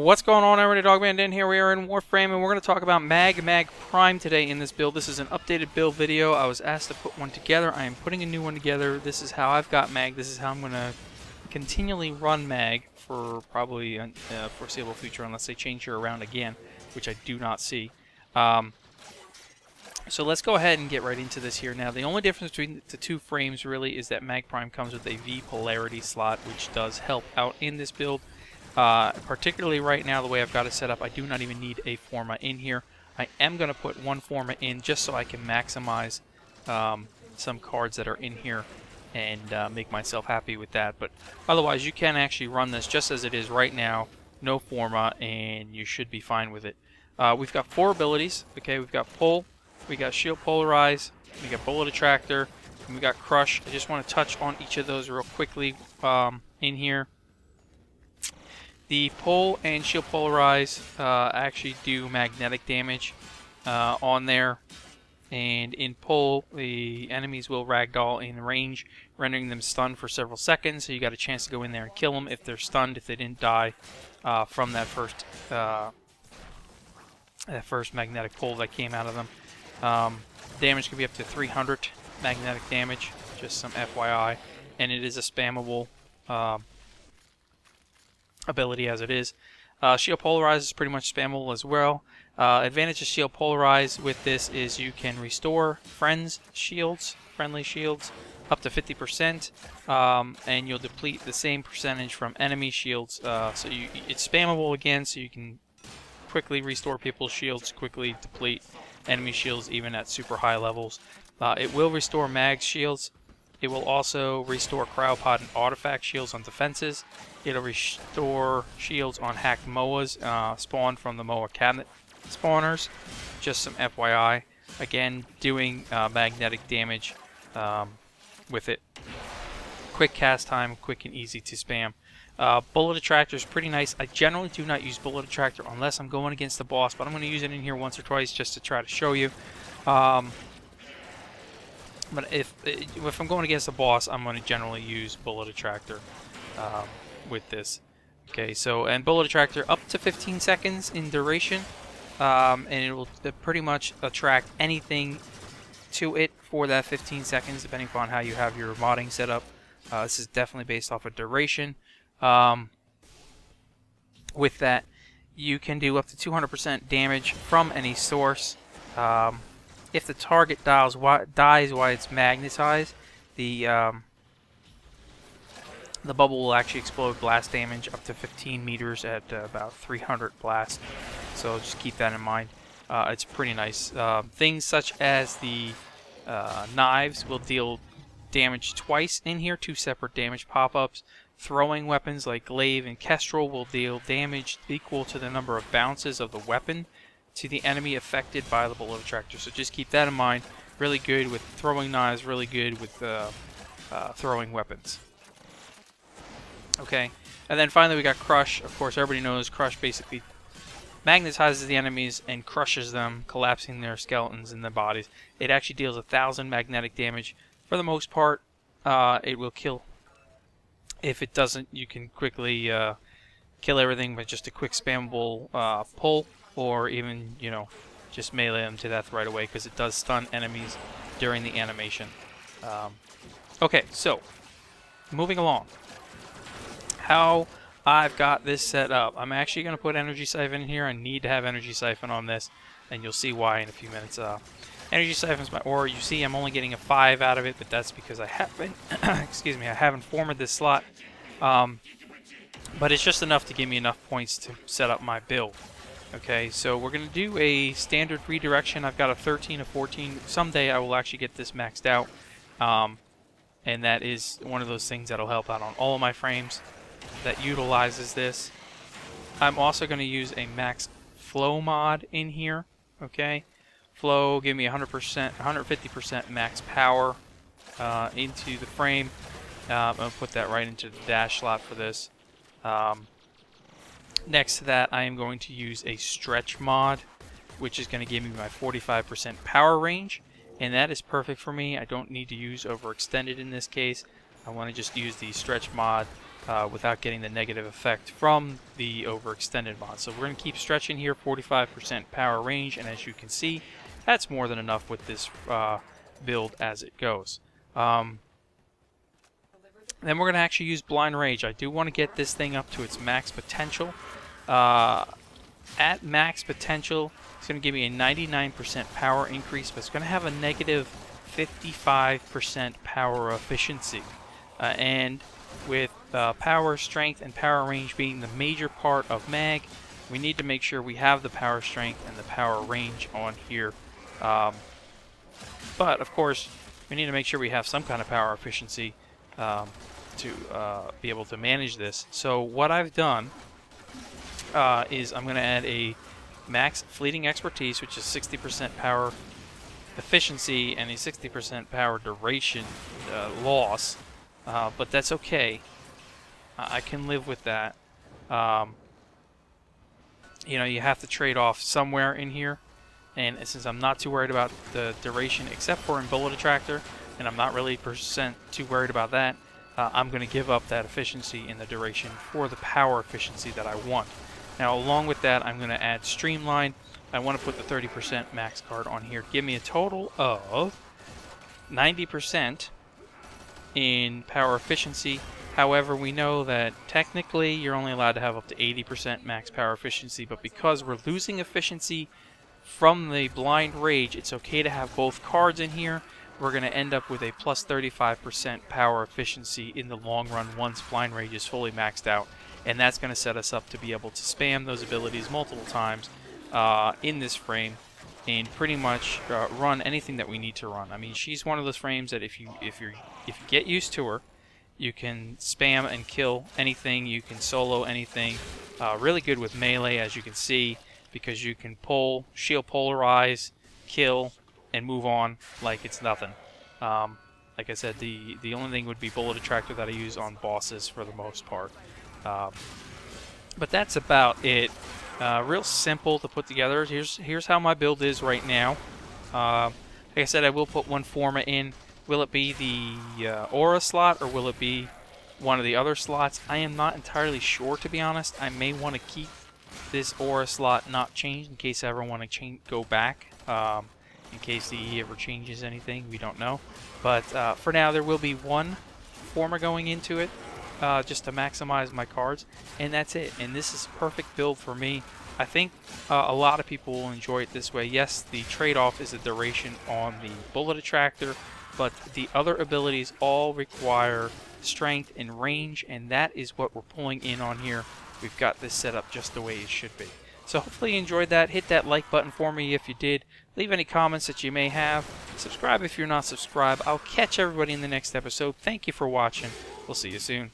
What's going on, everybody? Dogman Dan here. We are in Warframe, and we're going to talk about Mag Prime today in this build. This is an updated build video. I was asked to put one together. I am putting a new one together. This is how I've got Mag. This is how I'm going to continually run Mag for probably a foreseeable future, unless they change her around again, which I do not see. So let's go ahead and get right into this here. Now, the only difference between the two frames really is that Mag Prime comes with a V polarity slot, which does help out in this build. Particularly right now, the way I've got it set up, I do not even need a forma in here. I am going to put one forma in just so I can maximize some cards that are in here and make myself happy with that. But otherwise, you can actually run this just as it is right now, no forma, and you should be fine with it. We've got 4 abilities. Okay, we've got Pull, we got Shield Polarize, we got Bullet Attractor, and we got Crush. I just want to touch on each of those real quickly in here. The Pull and Shield Polarize actually do magnetic damage on there, and in Pull, the enemies will ragdoll in range, rendering them stunned for several seconds, so you got a chance to go in there and kill them if they're stunned, if they didn't die from that first magnetic pull that came out of them. Damage can be up to 300 magnetic damage, just some FYI, and it is a spammable ability as it is. Shield Polarize is pretty much spammable as well. Advantage of Shield Polarize with this is you can restore friendly shields up to 50%, and you'll deplete the same percentage from enemy shields. So it's spammable again, so you can quickly restore people's shields, quickly deplete enemy shields even at super high levels. It will restore mag shields. It will also restore cryopod and artifact shields on defenses. It'll restore shields on hacked MOAs spawned from the MOA cabinet spawners. Just some FYI. Again, doing magnetic damage with it. Quick cast time, quick and easy to spam. Bullet Attractor is pretty nice. I generally do not use Bullet Attractor unless I'm going against the boss, but I'm going to use it in here once or twice just to try to show you. But if I'm going against the boss, I'm going to generally use Bullet Attractor with this. Okay, so, and Bullet Attractor up to 15 seconds in duration, and it will pretty much attract anything to it for that 15 seconds, depending upon how you have your modding set up. This is definitely based off of duration. With that, you can do up to 200% damage from any source. If the target dies while it's magnetized, the bubble will actually explode blast damage up to 15 meters at about 300 blast. So just keep that in mind. It's pretty nice. Things such as the knives will deal damage twice in here, 2 separate damage pop-ups. Throwing weapons like glaive and kestrel will deal damage equal to the number of bounces of the weapon to the enemy affected by the Bullet Attractor. So just keep that in mind. Really good with throwing knives, really good with throwing weapons. Okay, and then finally we got Crush. Of course, everybody knows Crush basically magnetizes the enemies and crushes them, collapsing their skeletons in their bodies. It actually deals 1,000 magnetic damage. For the most part, it will kill. If it doesn't, you can quickly kill everything with just a quick spammable pull, or even, you know, just melee them to death right away, because it does stun enemies during the animation. Okay, so moving along. How I've got this set up. I'm actually going to put Energy Siphon in here. I need to have Energy Siphon on this, and you'll see why in a few minutes. Energy Siphon is my aura. You see I'm only getting a 5 out of it, but that's because I haven't excuse me, I haven't formed this slot. But it's just enough to give me enough points to set up my build. Okay, so we're going to do a standard redirection. I've got a 13, a 14. Someday I will actually get this maxed out. And that is one of those things that'll help out on all of my frames that utilizes this. I'm also going to use a max flow mod in here. Okay, flow, give me 100%, 150% max power into the frame. I'm going to put that right into the dash slot for this. Next to that, I am going to use a stretch mod, which is going to give me my 45% power range, and that is perfect for me. I don't need to use overextended in this case. I want to just use the stretch mod without getting the negative effect from the overextended mod. So we're going to keep stretching here, 45% power range, and as you can see, that's more than enough with this build as it goes. Then we're going to actually use Blind Rage. I do want to get this thing up to its max potential. At max potential, it's going to give me a 99% power increase, but it's going to have a negative 55% power efficiency. And with power, strength, and power range being the major part of mag, we need to make sure we have the power strength and the power range on here. But, of course, we need to make sure we have some kind of power efficiency to be able to manage this. So what I've done is I'm going to add a max fleeting expertise, which is 60% power efficiency and a 60% power duration loss, but that's okay. I can live with that. You know, you have to trade off somewhere in here, and since I'm not too worried about the duration, except for in Bullet Attractor, and I'm not really too worried about that, I'm going to give up that efficiency in the duration for the power efficiency that I want. Now, along with that, I'm going to add Streamline. I want to put the 30% max card on here. Give me a total of 90% in power efficiency. However, we know that technically you're only allowed to have up to 80% max power efficiency, but because we're losing efficiency from the Blind Rage, it's okay to have both cards in here. We're going to end up with a plus 35% power efficiency in the long run once Blind Rage is fully maxed out. And that's going to set us up to be able to spam those abilities multiple times in this frame and pretty much run anything that we need to run. I mean, she's one of those frames that if you get used to her, you can spam and kill anything. You can solo anything. Really good with melee, as you can see, because you can pull, shield polarize, kill, and move on like it's nothing. Like I said, the only thing would be Bullet Attractor that I use on bosses for the most part. But that's about it. Real simple to put together. Here's how my build is right now. Like I said, I will put one Forma in. Will it be the Aura slot or will it be one of the other slots? I am not entirely sure, to be honest. I may want to keep this Aura slot not changed in case I ever want to go back. In case he ever changes anything, we don't know. But for now, there will be one Forma going into it. Just to maximize my cards, and that's it. And this is a perfect build for me. I think a lot of people will enjoy it this way. Yes, the trade-off is the duration on the Bullet Attractor, but the other abilities all require strength and range, and that is what we're pulling in on here. We've got this set up just the way it should be. So hopefully you enjoyed that. Hit that like button for me if you did. Leave any comments that you may have. Subscribe if you're not subscribed. I'll catch everybody in the next episode. Thank you for watching. We'll see you soon.